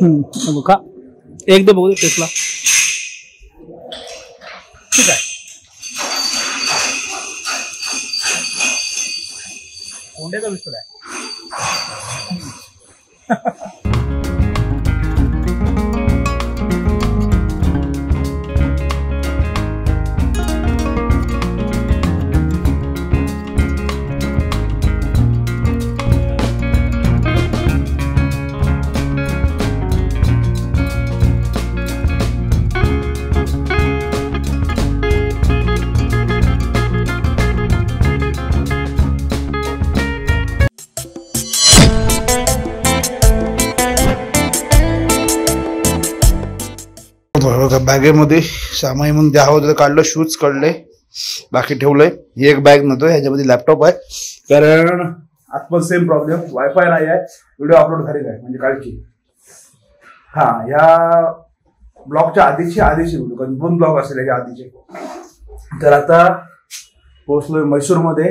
का एक दे बघू दे टेस्टला. ठीक आहे. कोंड्याचा विस्तार आहे. बॅगेमध्ये सामाई म्हणून द्या हवं तर काढलं, शूज काढले, बाकी ठेवलंय. ही एक बॅग नव्हतं, ह्याच्यामध्ये लॅपटॉप आहे. कारण आज पण सेम प्रॉब्लेम, वायफाय नाही आहे, व्हिडिओ अपलोड करीत आहे म्हणजे कालची. हा, ह्या ब्लॉगच्या आधीची व्हिडिओ, कारण 2 ब्लॉग असेल याच्या आधीचे. तर आता पोहोचलोय मैसूरमध्ये.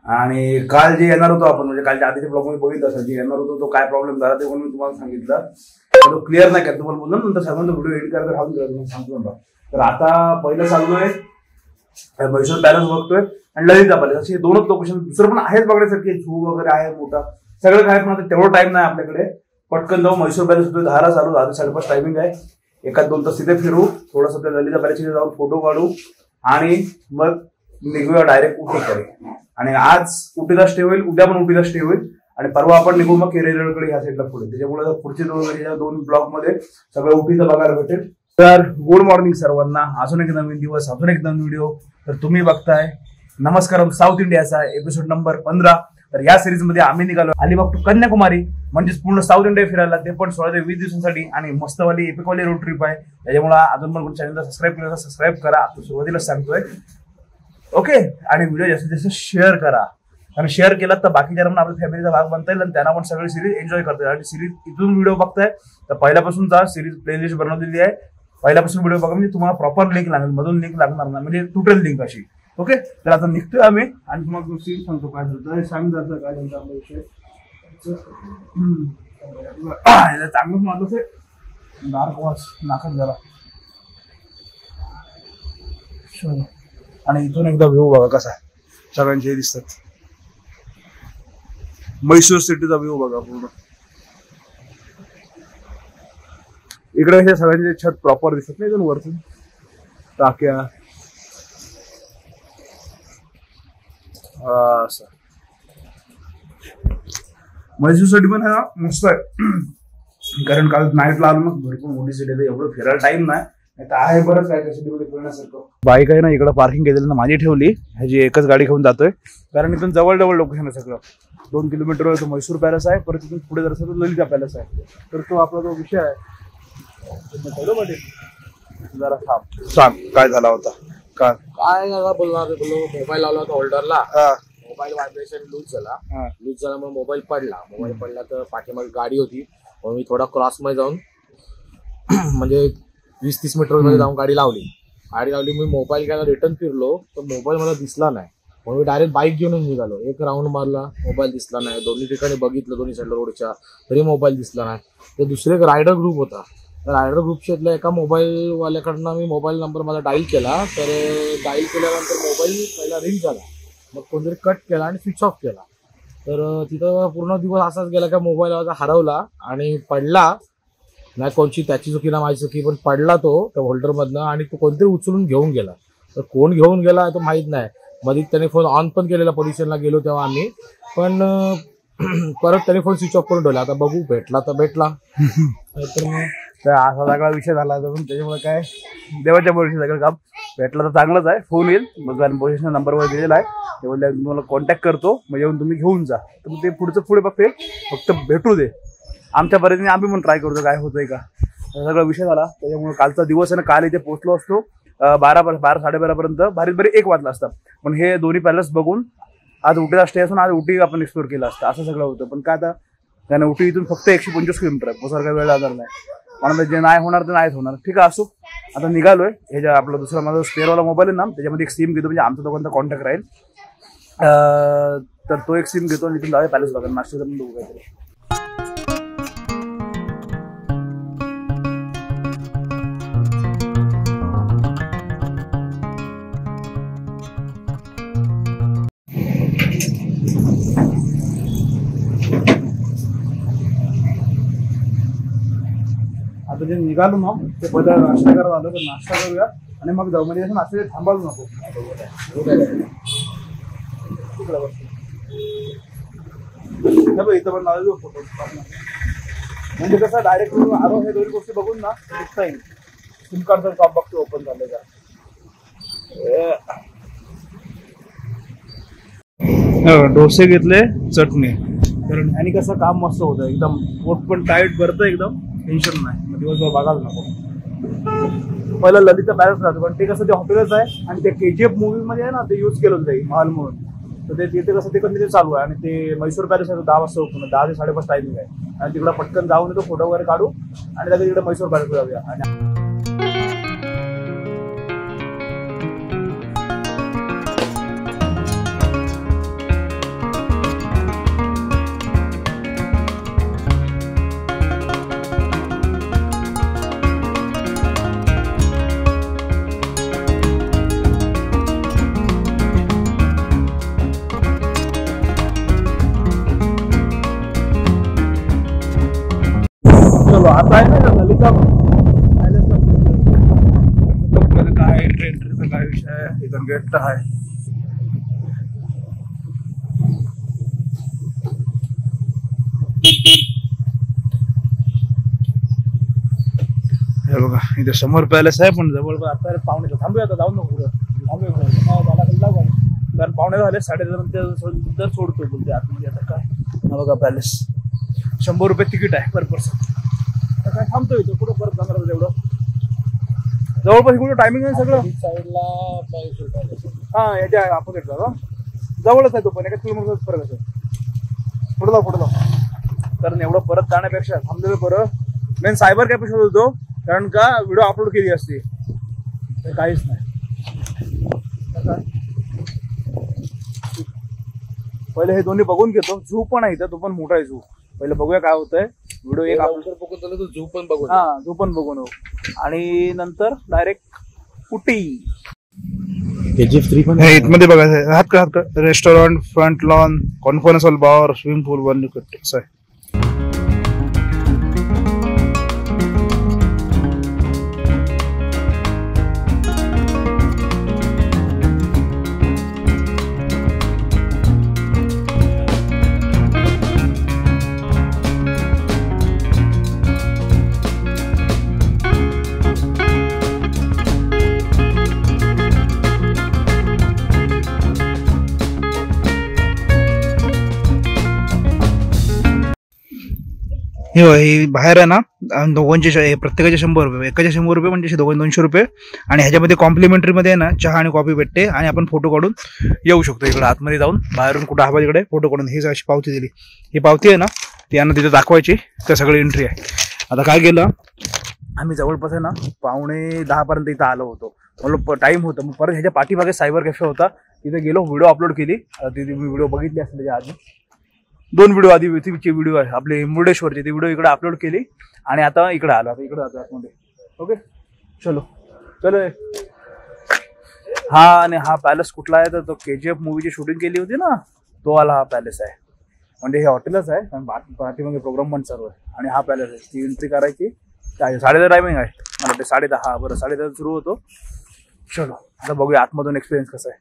आणि काल जे येणार होतो आपण, म्हणजे कालच्या आधीच्या ब्लॉग मध्ये बघितलं असेल, जे येणार होतो तो काय प्रॉब्लेम झाला ते म्हणून तुम्हाला सांगितलं. तो क्लिअर नाही करतो तुम्हाला बोललो, नंतर सर्वांचा व्हिडिओ एडिट करायला राहून गेला तुम्हाला सांगतो. तर आता पहिलं चाललोय मैसूर पॅलेस बघतोय आणि ललिता पॅलेस, असे 2च लोकेशन. दुसरं पण आहेत बघण्यासारखे, झू वगैरे आहे मोठा, सगळं काय. पण आता तेवढं टाइम नाही आपल्याकडे. पटकन जाऊ. मैसूर पॅलेस होतोय 10ला चालू, 10 ते 5:30 टायमिंग आहे. 1-2 तास तिथे फिरू, थोडंसं त्या ललिता पॅलेसमध्ये जाऊन फोटो काढू आणि मग निघूया डायरेक्ट उटीकडे. आणि आज उटीला स्टे होईल, उद्या पण उटीला स्टे होईल आणि परवा आपण निघू मग केरळकडे ह्या साईडला पुढे. त्याच्यामुळे पुढचे 2 ब्लॉग मध्ये सगळं उटीचं बघायला भेटेल. तर गुड मॉर्निंग सर्वांना. अजून एक नवीन दिवस, अजून एक नवीन व्हिडिओ. तर तुम्ही बघताय नमस्कारम साऊथ इंडियाचा एपिसोड नंबर 15. तर या सिरीज मध्ये आम्ही निघालो अलिबाग टू कन्याकुमारी, म्हणजेच पूर्ण साऊथ इंडिया फिरायला, ते पण 16 ते 20 दिवसांसाठी. आणि मस्तवाली एपिकवाली रोड ट्रिप आहे. त्याच्यामुळे अजून पण चॅनलला सबस्क्राईब केलं तर सबस्क्राईब करा, आता सुरुवातीलाच सांगतोय. ओके. आणि व्हिडिओ जास्तीत जास्त शेअर करा, आणि शेअर केला तर बाकीच्या आपल्या फॅमिलीचा भाग बनता येईल आणि त्यांना पण सगळी सिरीज एन्जॉय करता येईल. आणि सिरीज इथून व्हिडिओ बघताय तर पहिल्यापासून जा, सिरीज प्लेलिस्ट बनवलेली आहे, पहिल्यापासून व्हिडिओ बघा, म्हणजे तुम्हाला प्रॉपर लिंक लागेल, मधून लिंक लागणार नाही, म्हणजे टोटल लिंक अशी. ओके. तर आता निघतोय आम्ही आणि तुम्हाला सीन सांगतो काय झालं, सांग जातं काय झालं आपला विषय. चांगलंच मारलं डार्क वॉच नाकात झाला. आणि इथून एकदा व्ह्यू बघा कसा आहे, सगळ्यांचे दिसतात. मैसूर सिटीचा व्ह्यू बघा पूर्ण. इकडे हे सगळ्यांचे छत प्रॉपर दिसत नाही, वरतून टाक्या असं. मैसूर सिटी पण आहे ना मस्त आहे, कारण काल नाईटला आलो ना, भरपूर मोठी सिटी आहे, एवढं फिरायला टाइम नाही. आहे बरंच काय सिटीमध्ये फिरण्यासारखं. बाईक आहे ना इकडं पार्किंग केलेलं ना, माझी ठेवली, ह्याची एकच गाडी घेऊन जातोय, कारण इथून जवळ लोकेशन आहे सगळं. 2 किलोमीटरवर तो मैसूर पॅलेस आहे, परत तिथून पुढे जर तो ललिता पॅलेस आहे. तर तो आपला जो विषय आहे जरा सांग काय झाला होता. काय बोलणार, मोबाईल लावला होता होल्डरला, मोबाईल व्हायब्रेशन लूज झाला मग मोबाईल पडला तर पाठीमागे गाडी होती, मग मी थोडा क्रॉस मध्ये जाऊन म्हणजे 20-30 मीटर मध्ये जाऊन गाडी लावली. मी मोबाईल घ्यायला रिटर्न फिरलो तर मोबाईल मला दिसला नाही, मग मी डायरेक्ट बाईक घेऊन निघालो. एक राऊंड मारला, मोबाईल दिसला नाही. दोन्ही ठिकाणी बघितलं, दोन्ही साईड रोडच्या, तरी मोबाईल दिसला नाही. तर दुसरे एक रायडर ग्रुप होता, रायडर ग्रुपच्यातल्या एका मोबाईलवाल्याकडनं मी मोबाईल नंबर माझा डाईल केला. तर डाईल केल्यानंतर मोबाईल पहिला रिंग झाला, मग कोणतरी कट केला आणि स्विच ऑफ केला. तर तिथं पूर्ण दिवस असाच गेला का मोबाईल माझा हरवला आणि पडला. नाही कोणची त्याची चुकी ना माझी चुकी, पण पडला तो त्या होल्डरमधनं आणि तो कोणतरी उचलून घेऊन गेला. तर कोण घेऊन गेला तो माहीत नाही. मध्ये त्याने फोन ऑन पण केलेला, पोलिसांना गेलो तेव्हा आम्ही, पण परत त्याने फोन स्विच ऑफ करून ठेवला. आता बघू, भेटला तर भेटला, तर मग असा सगळा विषय झाला. त्याच्यामुळे काय देवाच्या भरोशी सगळं काम. भेटला तर चांगलंच आहे, फोन येईल, मग पोलिसचा नंबरवर दिलेला आहे, ते बोलले तुम्हाला कॉन्टॅक्ट करतो, मग येऊन तुम्ही घेऊन जा. तर मग ते पुढे बघते, फक्त भेटू दे. आमच्या परीने आम्ही पण ट्राय करतो काय होतंय का. सगळा विषय झाला. त्याच्यामुळे कालचा दिवस आहे ना, काल इथे पोहोचलो असतो 12-12:30 पर्यंत, बारीक 1 वाजला असता. पण हे दोन्ही पॅलेस बघून आज उटीला स्टे असून आज उटी आपण एक्सप्लोर केला असता, असं सगळं होतं. पण काय आता त्याने उटी इथून फक्त 125 किलोमीटर आहे, बसायला काही वेळ लागणार नाही. मला जे नाही होणार ते नाहीच होणार. ठीक आहे, असो. आता निघालोय. हे जे आपला दुसरा माझा स्पेअरवाला मोबाईल आहे ना, त्याच्यामध्ये एक सिम घेतो, म्हणजे आमच्या दोघांचा कॉन्टॅक्ट राहील. तर तो एक सिम घेतो आणि इथून जाऊया पॅलेस बघा, नाश्ता करून बघू काहीतरी. आता जे निघालो ना ते पहिला नाश्ता करायला आलो, तर नाश्ता करूया आणि मग जाऊ. म्हणजे असं नाश्ता थांबायला नको. इथं पण लावलो फोटो. म्हणजे कसं डायरेक्ट आरो हे दोन्ही गोष्टी बघून ना दिसता येईल. सिम कार्डचं टॉप बघतो ओपन झालं का. डोसे घेतले, चटणी. कारण ह्यानी कसं काम मस्त होतं, एकदम पोट पण टाईट भरतं, एकदम टेन्शन नाही. मग दिवसभर बघायला नको. पहिला ललिता पॅलेस राहतो, पण ते कसं ते हॉटेलच आहे आणि ते KGF मूवीमध्ये आहे ना ते यूज केलं होतं महाल म्हणून. तर ते तिथे कसं ते कंटिन्यू चालू आहे. आणि ते मैसूर पॅलेस आहे 10 वाजता ओपन, 10 ते 5:30 टायमिंग आहे. आणि तिकडं पटकन जाऊन येतो, फोटो वगैरे काढू आणि लगेच तिकडे मैसूर पॅलेस जाऊया. आणि आता आहे ना ललिता पॅलेस काय एंट्रीचा काय विषय आहे. इथं गेट तर आहे. हे बघा इथे समोर पॅलेस आहे, पण जवळ आता पाहुणे थांबूया. आता जाऊ नको पुढं, थांबूया. कारण पाहुणे झाले 2:30 सोडतो बोलते आतमध्ये. आता काय हा बघा पॅलेस, 100 रुपये तिकीट आहे पर पर्सन. काय थांबतो इथं कुठं परत जाणार तेवढं. जवळपास कुठं टायमिंग आहे सगळं साईडला. हा याच्या अपोजिटला का जवळच आहे तो, पण 1 किलोमीटरचा फरक असेल. पुढे जाऊ. कारण एवढं परत जाण्यापेक्षा थांबलेलं बरं. मेन सायबर कॅफे शोधत होतो, कारण का व्हिडिओ अपलोड केली असती. काहीच नाही. पहिले हे दोन्ही बघून घेतो. झू पण आहे इथं, तो पण मोठा आहे झू. पहिले बघूया काय होतंय. व्हिडिओ एक अपलोड बघून झालं तर झू पण बघू. हा झू पण बघून आणि नंतर डायरेक्ट उटी. KGF 3 पण इथमध्ये बघायचं हात का restaurant, front lawn, conference hall, bar, swimming pool बनले असं आहे. हे बाहेर आहे ना दोघांचे प्रत्येकाचे 100 रुपये, एकाचे 100 रुपये म्हणजे दोघांचे 200 रुपये. आणि ह्याच्यामध्ये कॉम्प्लिमेंटरी मध्ये आहे ना चहा आणि कॉफी भेटते. आणि आपण फोटो काढून येऊ शकतो इकडे आतमध्ये जाऊन. बाहेरून कुठं हवा तिकडे फोटो काढून. ही अशी पावती दिली. ही पावती आहे ना ती यांना तिथे दाखवायची, तर सगळी एंट्री आहे. आता काय केलं आम्ही जवळपास आहे ना 9:45 पर्यंत इथं आलो होतो. मला टाइम होतं. मग परत ह्याच्या पाठीमागे सायबर कॅफे होता, तिथे गेलो, व्हिडिओ अपलोड केली. तिथे मी व्हिडिओ बघितली असते त्याच्या आधी 2 व्हिडिओ आधी व्हिडिओ आहे आपले मुर्डेश्वरचे, ती व्हिडिओ इकडे अपलोड केली. आणि आता इकडे आलो. आता इकडे जातो आतमध्ये. ओके चलो. हा आणि हा पॅलेस कुठला आहे तर तो KGF मूवीची शूटिंग केली होती ना, तो वाला हा पॅलेस आहे. म्हणजे हे हॉटेलच आहे, कारण पाठीमागे प्रोग्राम पण चालू आहे. आणि हा पॅलेस आहे. ती एंट्री करायची. 10:30 टायमिंग आहे मला वाटते. 10:30 बरं 10:30 सुरू होतो. चलो आता बघूया आतमधून एक्सपिरियन्स कसा आहे.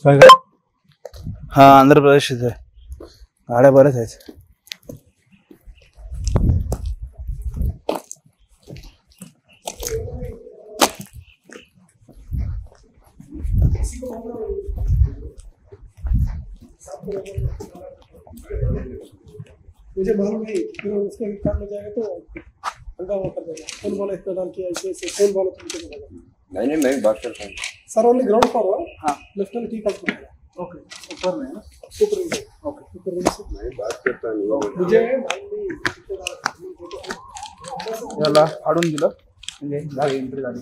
काय हा आंध्र प्रदेश आहे. गाड्या बऱ्याच आहेत. मुझे मालूम नहीं, फिर उसके काम में जाएगा तो हंगामा कर देगा. कौन बोला इतना डाल किया ऐसे ऐसे, कौन बोला तुमको बोला? नहीं मैं बात करता हूँ. सर ओनली ग्राउंड फ्लोर है. हाँ लेफ्ट हैंड ठीक है. ओके ऊपर में है ना. ऊपर में. ओके ऊपर में से मैं बात करता नहीं. मुझे मालूम नहीं. याला काढून दिलं म्हणजे जागा एंट्री झाली.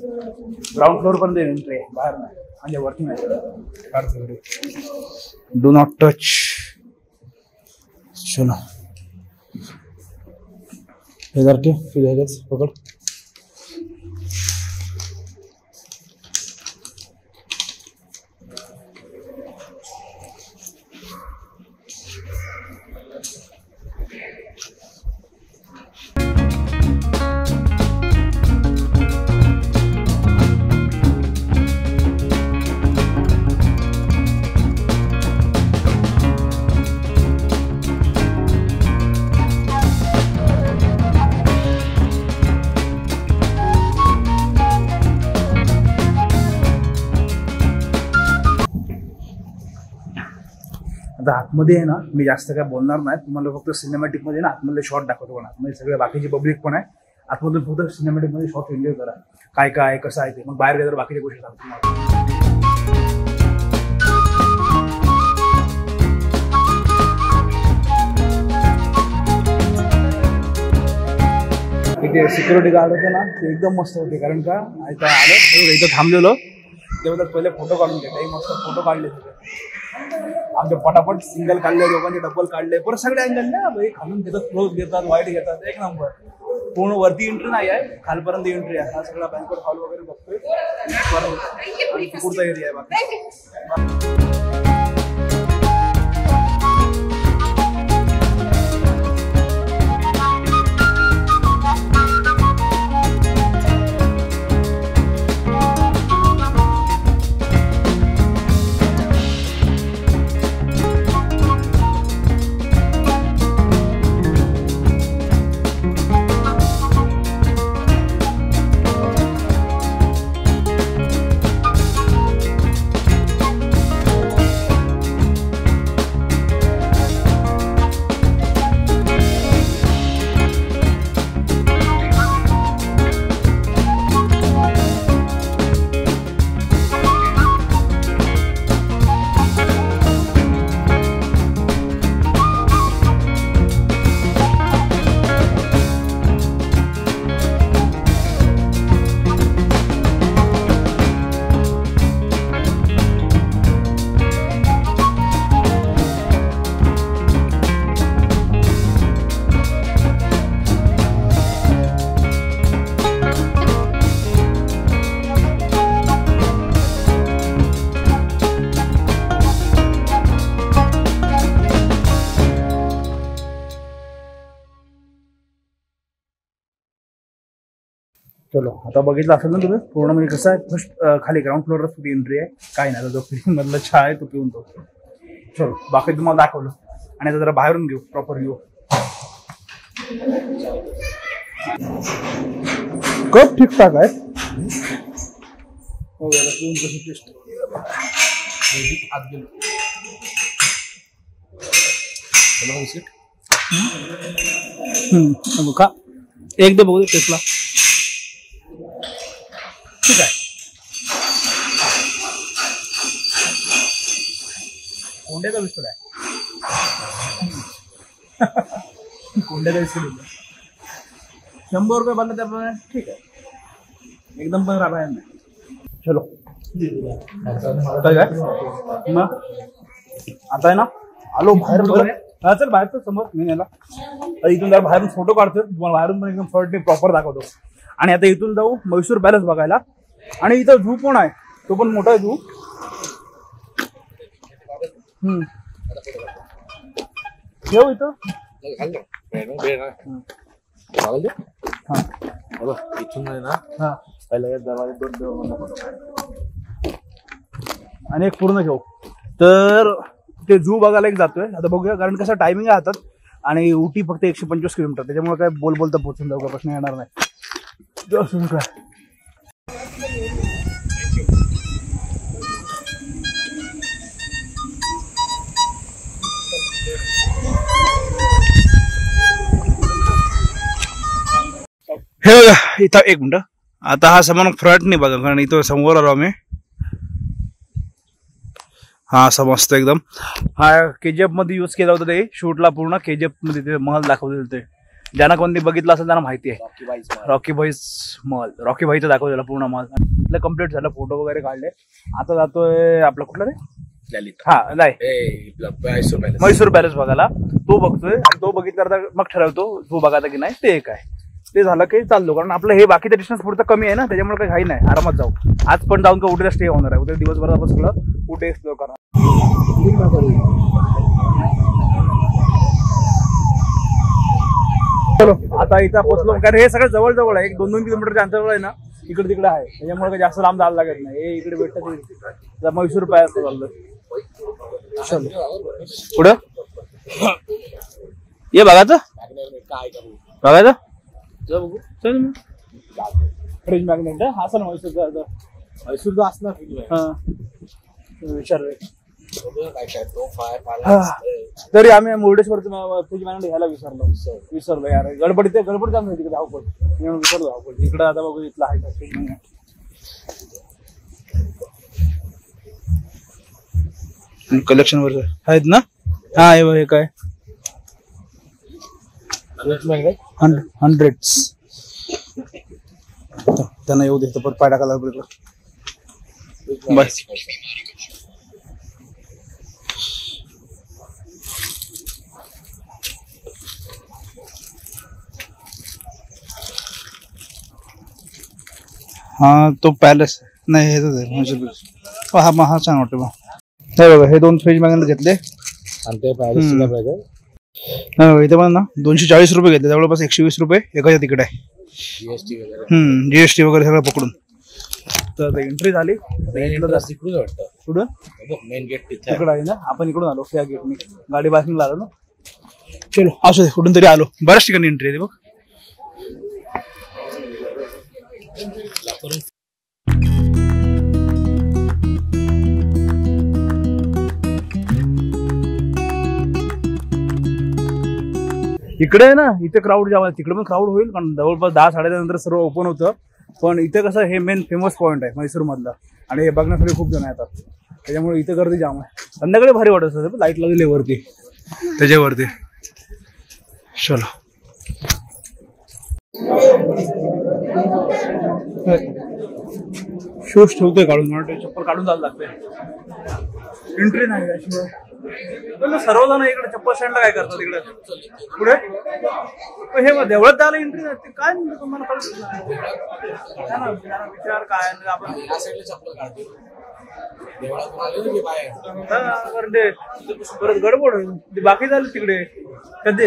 ग्राउंड फ्लोर पर्यंत एंट्री आहे, बाहेर नाही. म्हणजे वरती नाही. Do not touch. चलो इधर के फिर पकड़. आता आतमध्ये आहे ना मी जास्त काय बोलणार नाही, तुम्हाला फक्त सिनेमॅटिक मध्ये ना आतमधले शॉट दाखवतो. पण आतमध्ये सगळे बाकीचे पब्लिक पण आहे, आतमधून फक्त सिनेमॅटिक मध्ये शॉट एन्जॉय करा. काय काय कसं आहे ते, मग बाहेर गेल्यावर बाकीच्या गोष्टी सांगतो तुम्हाला. इथे सिक्युरिटी गार्ड होते ना ते एकदम मस्त होते, कारण का इथं आलं इथं थांबलेलो तेव्हा पहिले फोटो काढून घे. काही मस्त फोटो काढले आमचे, पटापट सिंगल काढले, लोकांचे डबल काढले, परत सगळे अँगल ना भाई खालून घेतात, क्लोज घेतात, वाईट घेतात, एक नंबर. पूर्ण वरती एंट्री नाही आहे, खालपर्यंत एंट्री आहे. हा सगळा बँकवेट हॉल वगैरे बघतोय, पुढचा एरिया आहे बाकी. चलो आता बघितलं असेल ना तुम्ही पूर्ण, म्हणजे कसं आहे फर्स्ट खाली ग्राउंड फ्लोअरला तुझी एंट्री आहे. काय नाही, जो फिल्म मधला चहा आहे तो पिऊन तो. चलो बाकी तुम्हाला दाखवलं, आणि आता जरा बाहेरून घेऊ प्रॉपर व्ह्यू. कप ठीकठाक आहे, का एक दे बघू टेस्टला. ठीक आहे, कोंड्याचा बिस्कुट आहे, कोंड्याचा बिस्कुट 100 रुपये बनलं त्याप्रमाणे. ठीक आहे, एकदम पण राबायला नाही. चलो काय काय मग आता आहे ना आलो बाहेर वगैरे. हा चल बाहेर तर समोर मी याला इथून जरा बाहेरून फोटो काढतोय, तुम्हाला बाहेरून पण एकदम फर्स्ट प्रॉपर दाखवतो. आणि आता इथून जाऊ मैसूर पॅलेस बघायला. आणि इथं झू पण आहे, तो पण मोठा आहे झू. ठेव इथं. इथून आहे ना पहिल्या दरवाजे 2 आणि एक पूर्ण घेऊ. तर ते झू बघायला एक जातोय आता, बघूया. कारण कसं टायमिंग आहे हातात, आणि उटी फक्त 125 किलोमीटर, त्याच्यामुळे काय बोलता पोहोचून जाऊ का प्रश्न येणार नाही. काय हे बघा इथं एक मिनिट. आता हा समोर फ्रंट नाही बघा, कारण इथं समोर आलो आम्ही. हा असं मस्त एकदम. हा KGF मध्ये यूज केला होता ते शूटला, पूर्ण KGF मध्ये ते महल दाखवलेलं. ते ज्यांना कोणी बघितलं असेल त्यांना माहिती आहे, रॉकी भाईच महल. रॉकी भाईचं दाखवलेला पूर्ण महल. इथलं कम्प्लीट झालं, फोटो वगैरे काढले. आता जातोय आपला कुठला रे, हा नाही मैसूर पॅलेस बघायला. तो बघतोय, आणि तो बघितला मग ठरवतो झू बघायचा की नाही. ते एक आहे, ते झालं की चाललो. कारण आपलं हे बाकीचं डिस्टन्स पुढचं कमी आहे ना, त्याच्यामुळे काही घाई नाही, आरामात जाऊ. आज पण जाऊन का उद्या स्टे होणार आहे, उद्या दिवसभर आपण सगळं कुठे एक्सप्लोर करणार. चलो आता इथं पोहोचलो, कारण हे सगळं जवळ जवळ आहे. 1-2 किलोमीटरच्या अंतरावर आहे ना, इकडे तिकडे आहे, त्याच्यामुळे काही जास्त लांब जायला लागत नाही. हे इकडे भेटतात. मैसूर पॅलेस चाललोय. पुढं ये बघायचं बघायचं चल मग. फ्रीज मॅग्नेट हा असं ना मैसूरचा, मैसूरचा असणार. हा विचार बघूया काय काय तो फाय पाला हा. तरी आम्ही मुर्डेश्वरचं फ्रीज मॅनेजर घ्यायला विसरलो यार. गडबड जाम होती तिकडे धावपळ. मी विसरलो धावपळ. इकडं आता बघू इथला आहे का फ्रीज मॅनेजर. कलेक्शन वर आहेत ना. हा हे काय 100 त्यांना येऊ दे. परत पाय टाकायला बस. हा तो पॅलेस नाही हे हा हा छान वाटतं बा. हे बघा हे 2 फ्रीज मॅनेजर घेतले. आणि ते पॅलेसला पाहिजे. इथे पण ना 240 रुपये घेतले. जवळपास 120 रुपये एकाच्या तिकडे आहे. जीएसटी वगैरे जीएसटी वगैरे सगळं पकडून. तर एंट्री झाली. तिकडून वाटतं कुठं मेन गेट तिथे तिकडं आहे ना. आपण इकडून आलो त्या गेटने. गाडी पार्किंगला आलो ना. चलो असू दे. कुठून तरी आलो. बऱ्याच ठिकाणी एंट्री आहे बघ. इकडे आहे ना इथे क्राऊड जावा. तिकडे पण क्राऊड होईल कारण जवळपास 10-10:30 नंतर सर्व ओपन होतं. पण इथे कसं हे मेन फेमस पॉईंट आहे म्हैसूर मधला आणि हे बघण्यासाठी खूप जण येतात. त्याच्यामुळे इथे गर्दी जाम आहे. संध्याकाळी भारी वाटत असतं. लाईट लागली वरती त्याच्यावरती. चलो शूज ठेवतोय काढून. मला चप्पल काढून जायला लागते. एंट्री नाही त्याशिवाय. सर्वजण इकडे चप्पल स्टँडला काय करतात इकडे पुढे. हे मग देवळात त्याला एंट्री नाही. ते काय म्हणतो तुम्हाला कळत नाही. विचार काय आपण या साईडला चप्पल काढतो. देवळातून आले ना ते बाहेर. परत गडबड होईल. बाकी झालं तिकडे कधी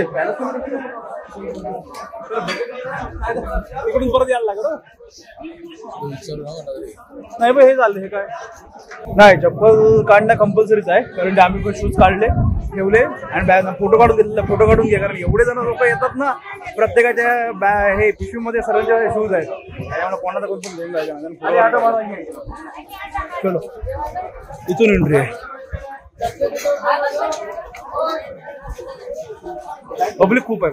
इकडून परत यायला लागलं. नाही बा हे झालं. हे काय नाही चप्पल काढणं कंपल्सरीच आहे. कारण की आम्ही पण शूज काढले ठेवले आणि बॅग फोटो काढून घेतले. फोटो काढून घ्या कारण एवढे जण लोक येतात ना. प्रत्येकाच्या हे पिशवीमध्ये सर्वांचे शूज आहेत. त्यामुळे कोणाचा कोण पण घेऊन जायचं. चलो इथून एंट्री आहे. पब्लिक खूप आहे.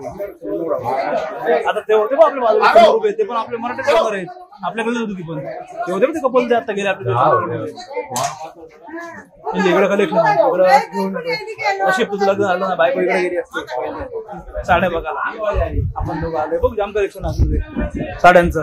आता ते होते आपल्या बाजूला 100 रुपये. ते पण आपले मराठी कपल आहेत. आपल्याकडे होती पण ते होते ते कपल आता गेले आपल्या. इकडे कलेक्शन अशी लग्न झालं ना बायको इकडे गेली असते साड्या बघायला. आपण दोघं आले बघ जाम कलेक्शन असते साड्यांचं.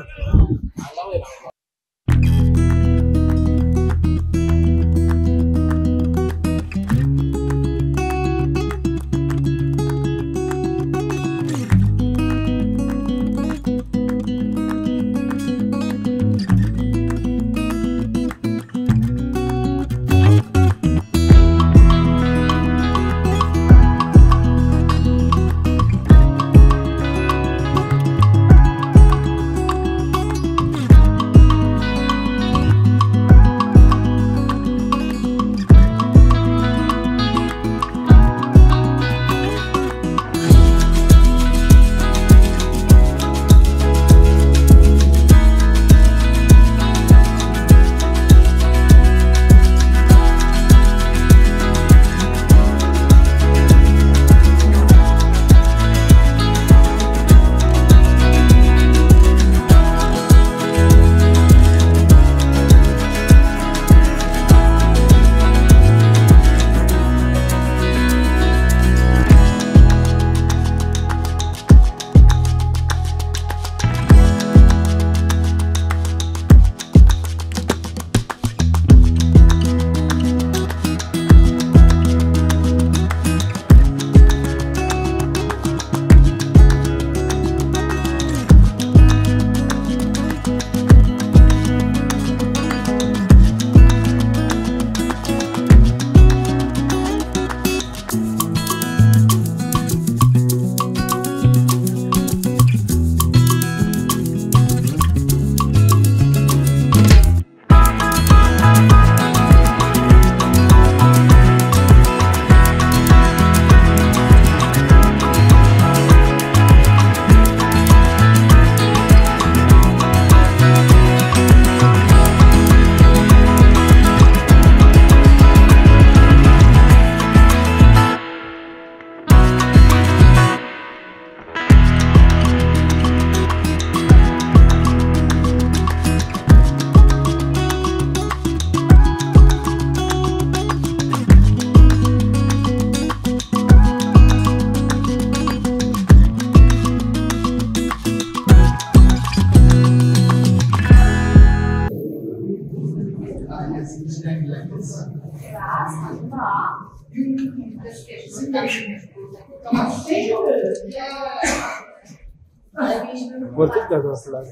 वरतीच जातो असला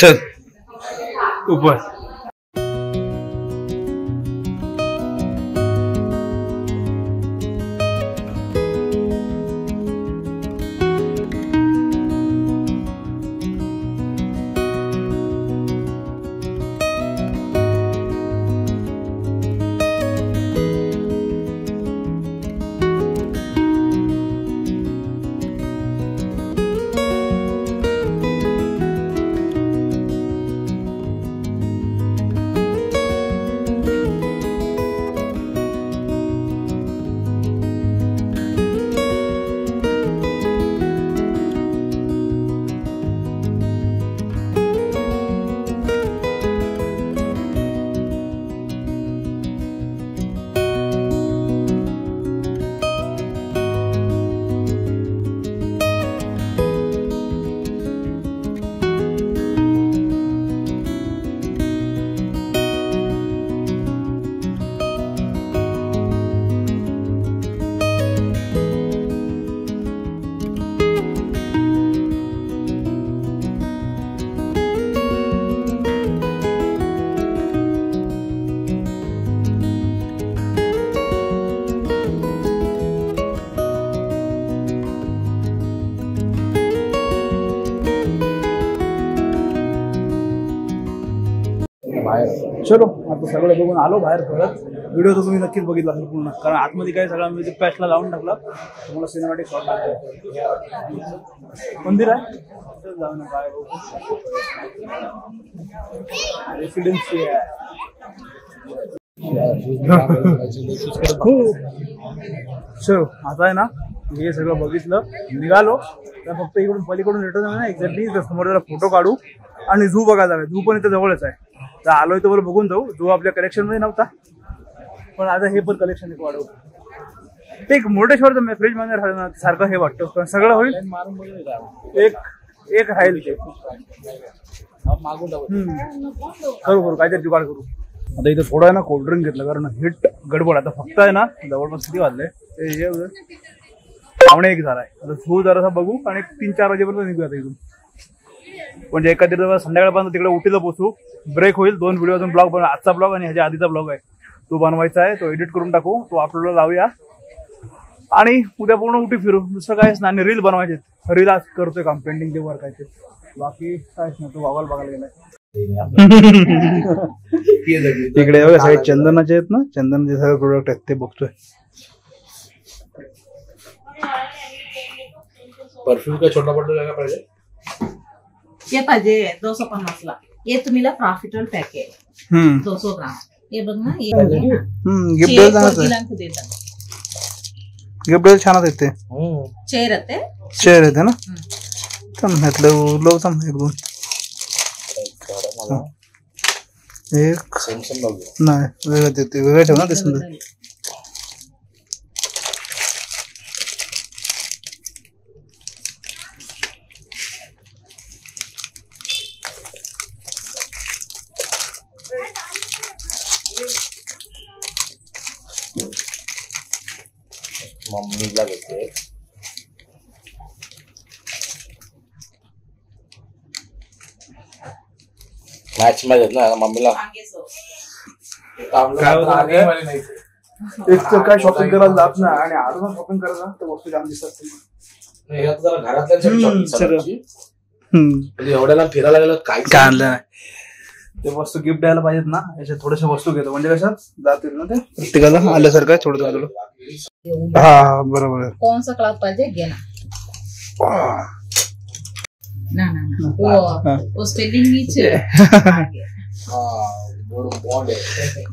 चल ऊपर चलो आता सगळं बघून आलो बाहेर परत. व्हिडिओ तर तुम्ही नक्कीच बघितला असेल पूर्ण, कारण आतमध्ये काय सगळं म्युझिक पॅचला लावून टाकला. तुम्हाला सिनेमॅटिक शॉट मंदिर आहे जाऊन काय रेसिडेन्सी आहे. चलो आता आहे ना हे सगळं बघितलं निघालो तर फक्त इकडून पलीकडून रिटर्न आहे ना एक्झॅक्टली समोर फोटो काढू आणि झू बघायला जाऊया. झू पण इथं जवळच आहे तर आलोय तर बरं बघून जाऊ. झू आपल्या कलेक्शन मध्ये नव्हता पण आता हे पण कलेक्शन एक वाढवू. ते एक मुर्डेश्वरचं फ्रीज मध्ये सारखं हे वाटतं पण सगळं होईल. एक राहील ते करू काहीतरी जुगाड करू. आता इथं थोडं आहे ना कोल्ड्रिंक घेतलं कारण हिट गडबड. आता फक्त आहे ना जवळपास किती वाजले ते 1:15 झालाय. आता झू जरासा बघू आणि 3-4 वाजेपर्यंत निघूया इथून. म्हणजे एका दिवस संध्याकाळपर्यंत तिकडे उटीला पोहोचू. ब्रेक होईल 2 व्हिडिओ अजून ब्लॉग बनवा. आजचा ब्लॉग आणि ह्याच्या आधीचा ब्लॉग आहे तो बनवायचा आहे. तो एडिट करून टाकू तो अपलोडला लावूया आणि उद्या पूर्ण उटी फिरू. दुसरं काहीच नाही. आणि रील बनवायचे. रील आज करतोय काम पेंडिंग ते वर्क आहे ते. बाकी काहीच नाही. तो वागायला बघायला गेलाय तिकडे सगळे चंदनाचे आहेत ना. चंदनाचे सगळे प्रोडक्ट आहेत ते बघतोय. परफ्यूम का छोटा बॉटल काय पाहिजे. ये पाहिजे 250 ला. ये तुम्हाला प्रॉफिटेबल पैक आहे 200 ग्राम. ये बघ ना ये गिफ्ट छान येते. चेअर येते ना एकदम. एक नाही वेगळं देते वेगळं ठेव ना ते समजा. मम्मीला घेते मॅच मध्ये ना मम्मीला एक तर काय शॉपिंग करायला जात नाही आणि आजून शॉपिंग करायला तर वस्तू जाम दिसतात. एवढ्याला फिरायला गेलं काय आणलं नाही. ते वस्तू गिफ्ट द्यायला पाहिजेत ना. याच्या थोड्याशा वस्तू घेतो म्हणजे कसं जातील ना ते प्रत्येकाला आल्यासारखं आहे थोडं थोडं. हा बरोबर. कौन सा क्लॉथ पाहिजे घे ना. वो स्पेलिंग नीचे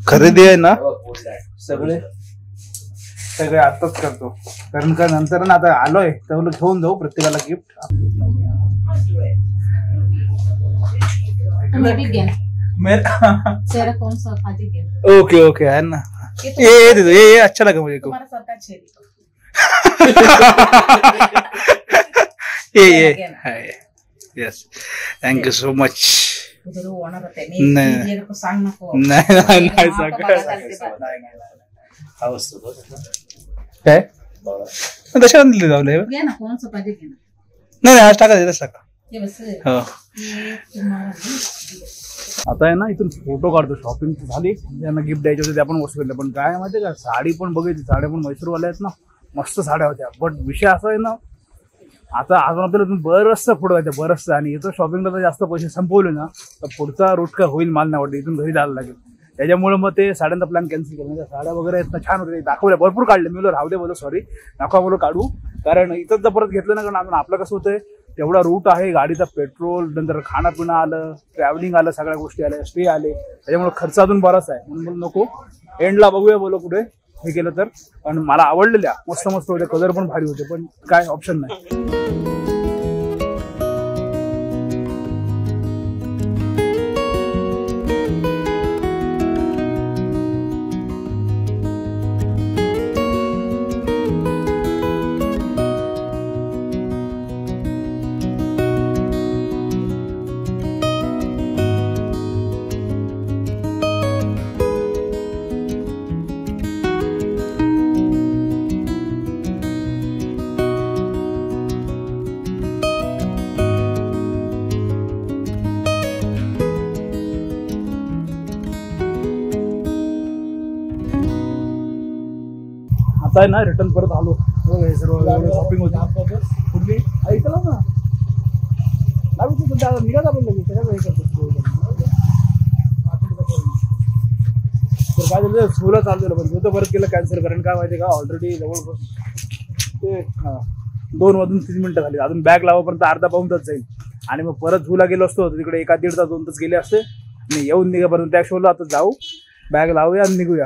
खरेदी आहे ना सगळे आताच करतो कारण का नंतर ना आता आलोय तर घेऊन जाऊ प्रत्येकाला गिफ्ट. कौन सा पाहिजे घे. ओके ओके है ना. ये अच्छा लगा मुझे को. येस थँक्यू सो मच कुठे ओनर होते नाही. मी लोक सांग नको नाही काय तशा दिले जाऊ घे ना कोणचं पाहिजे घे ना नाही आज टाका देतच टाका हे बस हो हे तुम्हाला आता आहे ना इथून फोटो काढतो. शॉपिंग झाली, ज्यांना गिफ्ट द्यायचे होते त्या पण वस्तू घेतल्या. पण काय माहितीये का, साडी पण बघायची, साड्या पण मैसूरवाल्या आहेत ना, मस्त साड्या होत्या. बट विषय असा आहे ना, आता अजून आपल्याला बरंचसं पुढं जायचं बरंचसं, आणि इथं शॉपिंगला तर जास्त पैसे संपवले ना तर पुढचा रूट काय होईल मला नाही वाटतं, इथून घरी जायला लागेल. त्याच्यामुळे मग ते साड्यांचा प्लॅन कॅन्सल केला. म्हणजे साड्या वगैरे आहेत ना छान होते, दाखवल्या भरपूर काढले. मी बोललो राहू दे, बोललो सॉरी नका बोललो काढू, कारण इथंच जर परत घेतलं ना, कारण अजून आपलं कसं होतंय तेवढा रूट आहे, गाडीचा पेट्रोल, नंतर खाणंपिणं आलं, ट्रॅव्हलिंग आलं, सगळ्या गोष्टी आल्या, स्टे आले, त्याच्यामुळे खर्च अजून बराच आहे. म्हणून नको, एंडला बघूया बोलो कुठे हे केलं तर. पण मला आवडलेल्या मस्त मस्त होते, कलर पण भारी होते, पण काय ऑप्शन नाही. आता आहे ना रिटर्न परत आलो. हे सर्व शॉपिंग होती कुठली ऐकलं ना, निघा बोललं की सगळं हे करतो. तर काय झालं, झूला चाललेलं पण झू तर परत केलं कॅन्सल, कारण काय माहिती का ऑलरेडी जवळपास ते 2 वाजून 30 मिनिटं झाली. अजून बॅग लावापर्यंत अर्धा पाऊण तास जाईल, आणि मग परत झूला गेलो असतो तिकडे 1-1.5 तास 2 तास गेले असते, आणि येऊन निघापर्यंत त्या शोला आता जाऊ, बॅग लावूया आणि निघूया.